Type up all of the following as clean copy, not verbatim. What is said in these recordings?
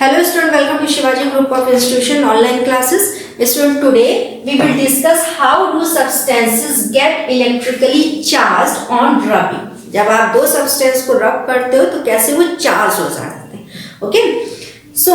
Hello student, welcome to Shivaji Group of Institution online classes. Student, today we will discuss how do substances get electrically charged on rubbing. जब आप दो substance को rub करते हो तो कैसे वो charge हो जाते हैं. Okay, so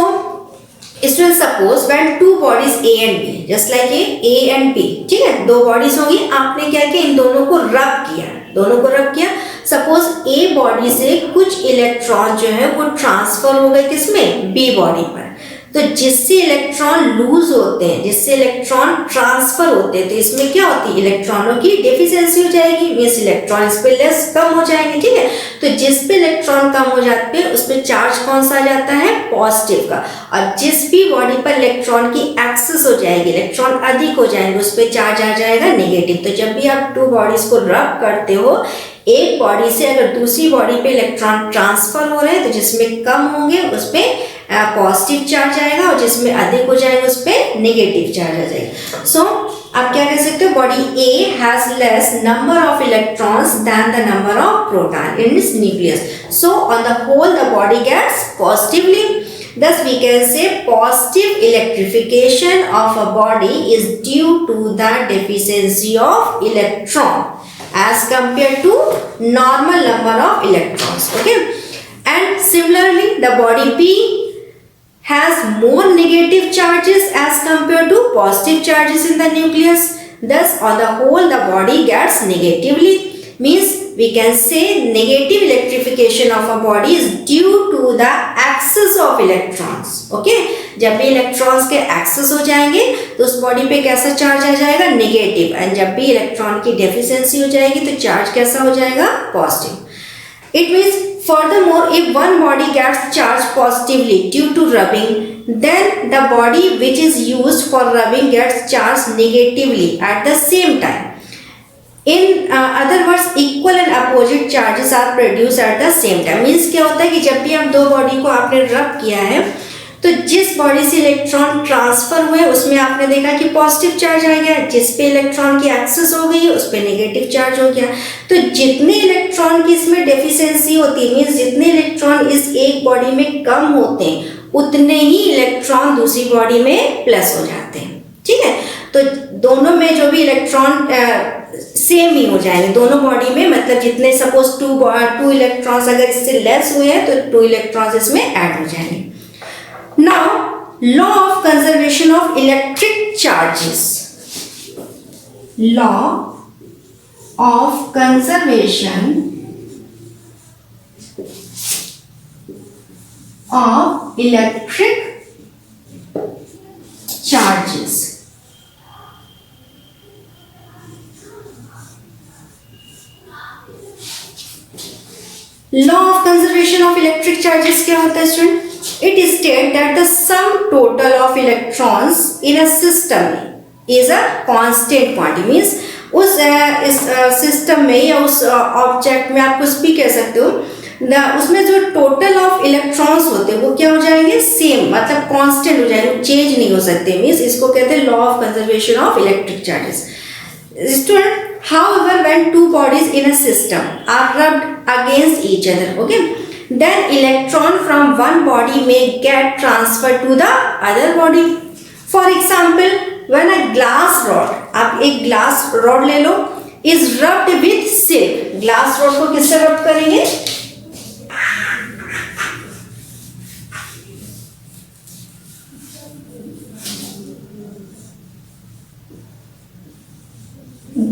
student, suppose when two bodies A and B, just like A and B, ठीक है, दो bodies होगी, आपने क्या किया, इन दोनों को rub किया. सपोज ए बॉडी से कुछ इलेक्ट्रॉन जो है वो ट्रांसफर हो गए किसमें, बी बॉडी पर. तो जिससे इलेक्ट्रॉन लूज होते हैं, जिससे इलेक्ट्रॉन ट्रांसफर होते हैं, तो इसमें क्या होती है, इलेक्ट्रॉनों की डेफिशिएंसी हो जाएगी, मींस इलेक्ट्रॉन इस पे लेस कम हो जाएंगे. ठीक है, तो जिस पे इलेक्ट्रॉन कम हो जाते हैं उस पे चार्ज कौन सा आ जाता है, पॉजिटिव का. और जिस भी बॉडी पर इलेक्ट्रॉन की एक्सेस हो जाएगी, इलेक्ट्रॉन अधिक हो जाएंगे, उस पे चार्ज आ जाएगा नेगेटिव. तो जब भी आप टू बॉडीज को रब करते हो, एक बॉडी से अगर दूसरी बॉडी पे इलेक्ट्रॉन ट्रांसफर हो रहे हैं तो जिसमें कम होंगे उस पे पॉजिटिव चार्ज आएगा और जिसमें अधिक हो जाएगा उस पे नेगेटिव चार्ज आ जाएगा. सो आप क्या कह सकते हो, body a has less number of electrons than the number of proton in its nucleus. So on the whole the body gets positively. Thus we can say positive electrification of a body is due to the deficiency of electron as compared to normal number of electrons. Okay, and similarly the body B has more negative charges as compared to positive charges in the nucleus. Thus on the whole the body gets negatively, means we can say negative electrification of a body is due to the excess of electrons. Okay, जब भी electrons के access हो जाएंगे तो उस body पे कैसा charge आ जाएगा, नेगेटिव. एंड जब भी इलेक्ट्रॉन की डेफिशिएंसी हो जाएगी तो चार्ज कैसा हो जाएगा, positive. It means furthermore if one body gets charged positively due to rubbing, then the body which is used for rubbing gets charged negatively at the same time. In other words, equal and opposite charges are produced at the same time. Means क्या होता है कि जब भी हम दो body को आपने रब किया है तो जिस बॉडी से इलेक्ट्रॉन ट्रांसफर हुए उसमें आपने देखा कि पॉजिटिव चार्ज आ गया, जिस पे इलेक्ट्रॉन की एक्सेस हो गई उस पे नेगेटिव चार्ज हो गया. तो जितने इलेक्ट्रॉन की इसमें डेफिशिएंसी होती है, मीन्स जितने इलेक्ट्रॉन इस एक बॉडी में कम होते हैं उतने ही इलेक्ट्रॉन दूसरी बॉडी में प्लस हो जाते हैं. ठीक है, तो दोनों में जो भी इलेक्ट्रॉन सेम ही हो जाएंगे दोनों बॉडी में. मतलब जितने सपोज टू इलेक्ट्रॉन्स अगर इससे लेस हुए हैं तो 2 इलेक्ट्रॉन्स इसमें ऐड हो जाएंगे. Now, law of conservation of electric charges. Law of conservation of electric charges. Law of conservation of electric charges क्या होता है student? It is stated that the sum total of electrons in a system is a constant quantity. Means उस इस system में या उस object में आप कुछ भी कह सकते हो, उसमें जो टोटल ऑफ इलेक्ट्रॉन्स होते हैं वो क्या हो जाएंगे, सेम, मतलब कांस्टेंट हो जाएंगे, चेंज नहीं हो सकते. मीन्स इसको कहते हैं law of conservation of electric charges. Student, however, when two bodies in a system are rubbed against each other, okay, then electron from one body may get transferred to the other body. For example, when a glass rod, आप एक glass rod ले लो, is rubbed with silk. Glass rod को किससे rub करेंगे,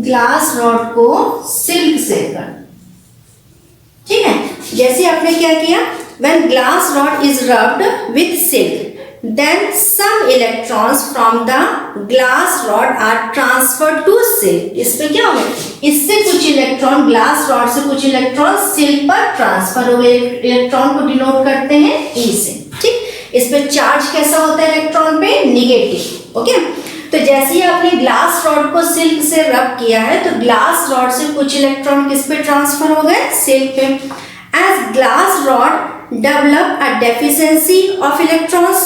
glass rod को silk से कर. ठीक है, जैसे आपने क्या किया, when glass rod is rubbed with silk, then some electrons from the glass rod are transferred to silk. इसमें क्या होगा, इससे कुछ इलेक्ट्रॉन, ग्लास रॉड से कुछ इलेक्ट्रॉन सिल्क पर ट्रांसफर हो गए. इलेक्ट्रॉन को डिनोट करते हैं ई से. ठीक, इस पे चार्ज कैसा होता है इलेक्ट्रॉन पे, नेगेटिव. ओके, तो जैसे ही आपने ग्लास रॉड को सिल्क से रब किया है तो ग्लास रॉड से कुछ इलेक्ट्रॉन किस पे ट्रांसफर हो गए, सिल्क पे. As glass rod develop a deficiency of electrons,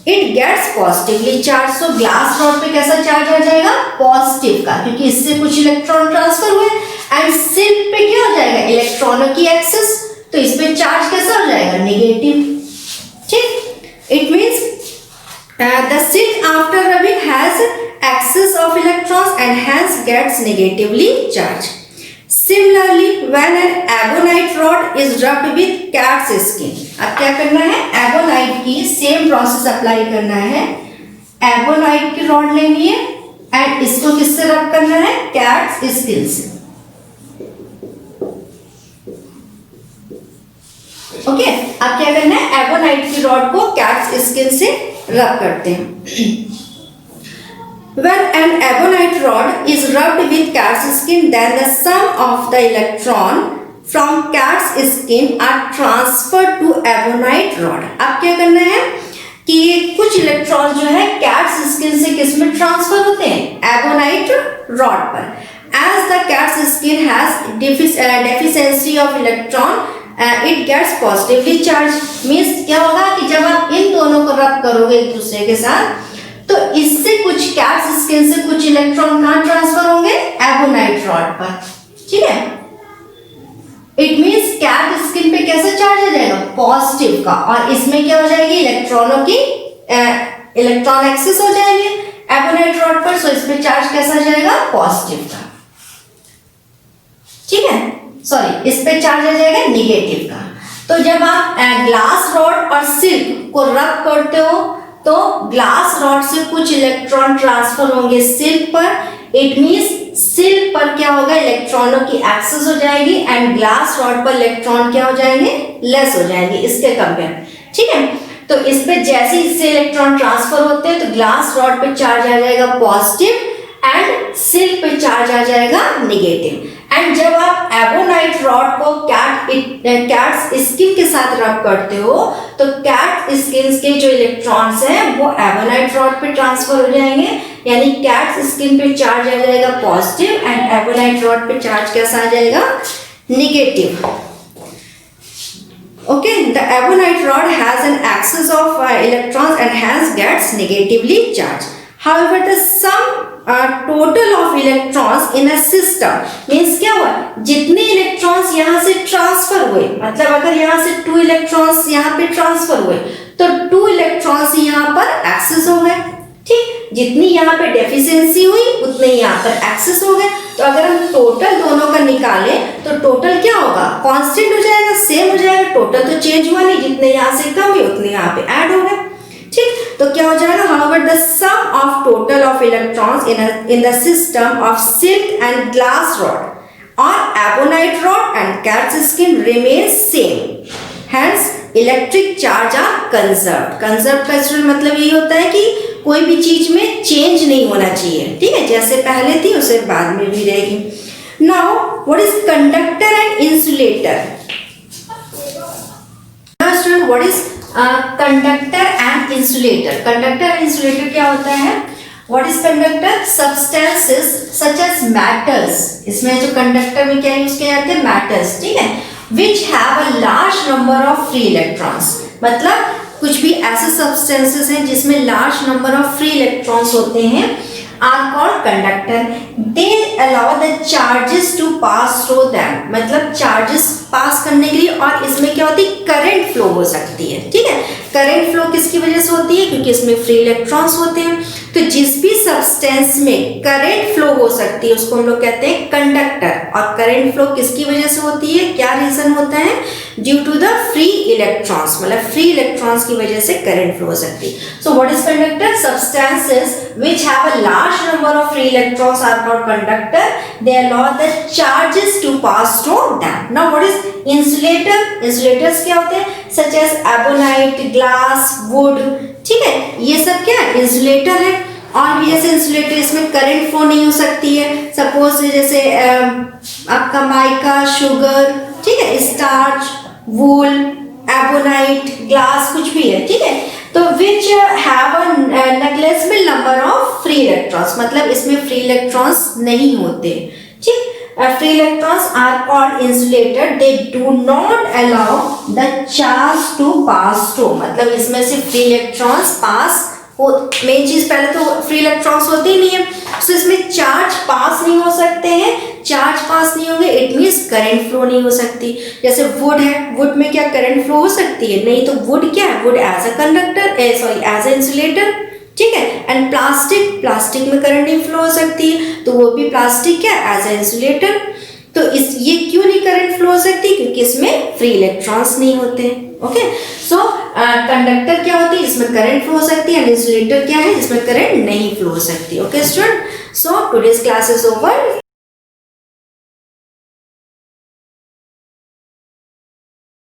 it gets positively charged. So glass rod पे कैसा चार्ज आ जाएगा, पॉजिटिव का, क्योंकि इससे कुछ इलेक्ट्रॉन ट्रांसफर हुए. एंड सिल्क पे क्या हो जाएगा, इलेक्ट्रॉनों की एक्सेस, तो इस पे चार्ज कैसा हो जाएगा, नेगेटिव. ठीक, It means the silk after rubbing has excess of electrons and hence gets negatively charged. Similarly, when an ebonite rod is rubbed with cat's skin, अब क्या करना है, ebonite की सेम प्रोसेस अप्लाई करना है. ebonite की rod लेनी है एंड इसको किससे रब करना है, कैट्स स्किन से. ओके, अब क्या करना है, ebonite की रॉड को कैट्स स्किन से रब करते हैं. When an ebonite rod is rubbed with cat's skin, then the sum of the electron from cat's skin are transferred to ebonite rod. अब क्या करना है कि कुछ इलेक्ट्रॉन जो है कैट्स स्किन से किस में ट्रांसफर होते हैं, ebonite rod पर. As the cat's skin has deficiency of electron, it gets positively charged. Means क्या होगा कि जब आप इन दोनों को रब करोगे एक दूसरे के साथ, तो इससे कुछ कैट्स स्किन से कुछ इलेक्ट्रॉन कहां ट्रांसफर होंगे, एबोनाइट रॉड पर. ठीक है, इट मींस कैट स्किन पे कैसा चार्ज आ जाएगा, पॉजिटिव का, और इसमें क्या हो जाएगी, इलेक्ट्रॉनों की इलेक्ट्रॉन एक्सेस हो जाएंगे एबोनाइट रॉड पर. सो इस पे चार्ज कैसा आ जाएगा, पॉजिटिव का. ठीक है, सॉरी, इस पे चार्ज आ जाएगा नेगेटिव का. तो जब आप ग्लास रॉड और सिल्क को रब करते हो तो ग्लास रॉड से कुछ इलेक्ट्रॉन ट्रांसफर होंगे सिल्क पर. इट मींस सिल्क पर क्या होगा, इलेक्ट्रॉनों की एक्सेस हो जाएगी एंड ग्लास रॉड पर इलेक्ट्रॉन क्या हो जाएंगे, लेस हो जाएंगे इसके कंपेयर. ठीक है, तो इस पे जैसे इससे इलेक्ट्रॉन ट्रांसफर होते हैं तो ग्लास रॉड पे चार्ज आ जाएगा पॉजिटिव एंड सिल्क पे चार्ज आ जाएगा नेगेटिव. एंड जब आप एबोनाइट रॉड को कैट्स स्किन के साथ रब करते हो तो कैट स्किन के जो इलेक्ट्रॉन्स हैं वो एबोनाइट रॉड पे ट्रांसफर हो जाएंगे, यानी कैट्स स्किन पे चार्ज आ जाएगा पॉजिटिव एंड एबोनाइट रॉड पे चार्ज कैसा आ जाएगा, negative. Okay, the ebonite rod has an excess of electrons and hence gets negatively charged. However, the sum total of electrons in a system means क्या हुआ, जितने electrons यहाँ से transfer हुए, मतलब अगर यहाँ से 2 इलेक्ट्रॉन्स यहाँ पे ट्रांसफर हुए तो 2 इलेक्ट्रॉन्स यहाँ पर एक्सेस हो गए. ठीक, जितनी यहाँ पे डेफिशिएंसी हुई उतने यहाँ पर एक्सेस हो गए. तो अगर हम टोटल दोनों का निकालें तो टोटल क्या होगा, कांस्टेंट हो जाएगा, सेम हो जाएगा. टोटल तो चेंज हुआ नहीं, जितने यहाँ से कम हुए उतने यहाँ पे ऐड हो गए. ठीक, तो क्या हो जाएगा, however the sum of total of electrons in the system of silk and glass rod or ebonite rod and cat's skin remains same. Hence electric charge are conserved. Conserved का मतलब यही होता है कि कोई भी चीज में चेंज नहीं होना चाहिए. ठीक है, जैसे पहले थी उसे बाद में भी रहेगी. Now what is conductor and insulator? Now student, what is conductor and insulator. Conductor and insulator क्या होता है, what is conductor, substances such as metals. इसमें जो कंडक्टर में क्या यूज किया जाते हैं, मेटल्स. ठीक है, which have a large number of free electrons. मतलब कुछ भी ऐसे सब्सटेंसेस हैं जिसमें large number of free electrons होते हैं, are called conductor. They allow the charges to pass through them. मतलब चार्जेस पास करने के लिए, और इसमें क्या होती है, करंट फ्लो हो सकती है. ठीक है, करंट फ्लो किसकी वजह से होती है, क्योंकि इसमें फ्री इलेक्ट्रॉन्स होते हैं. तो जिस भी सब्सटेंस में करंट फ्लो हो सकती है उसको हम लोग कहते हैं कंडक्टर. और करंट फ्लो किसकी वजह से होती है, क्या रीजन होता है, due to the free electrons. मतलब फ्री इलेक्ट्रॉन्स की वजह से करंट फ्लो हो सकती है. So what is conductor, substances which have a large number of free electrons are called conductor. They allow the charges to pass through them. Now what is insulator. Insulators क्या होते हैं, such as ebonite, glass, wood. ठीक है, ये सब क्या है, insulator है. और भी जैसे इंसुलेटर, इसमें करंट फ्लो नहीं हो सकती है. सपोज जैसे आपका माइका, शुगर, ठीक है, स्टार्च, वूल, एबोनाइट, ग्लास, कुछ भी है. ठीक है, तो विच have a negligible number of free electrons. मतलब इसमें फ्री इलेक्ट्रॉन्स नहीं होते. ठीक, free electrons are called insulator. They do not allow the charge to pass through. मतलब इसमें से फ्री इलेक्ट्रॉन्स पास हो, मेन चीज पहले तो फ्री इलेक्ट्रॉन्स होते ही नहीं है, तो इसमें चार्ज पास नहीं हो सकते हैं. चार्ज पास नहीं होंगे, इट मीन्स करंट फ्लो नहीं हो सकती। जैसे वुड है, वुड में क्या करंट फ्लो हो सकती है? नहीं। तो वुड क्या है? Wood as a conductor, sorry as a insulator, ठीक है। एंड प्लास्टिक, प्लास्टिक में करंट नहीं फ्लो हो सकती है, तो वो भी प्लास्टिक क्या एज अ इंसुलेटर। तो इस ये क्यों नहीं करंट फ्लो हो सकती? क्योंकि इसमें फ्री इलेक्ट्रॉन्स नहीं होते हैं। ओके, सो कंडक्टर क्या होती है? जिसमें करंट फ्लो हो सकती है, एंड इंसुलेटर क्या है? जिसमें करंट नहीं फ्लो हो सकती। Okay student, so today's class is over.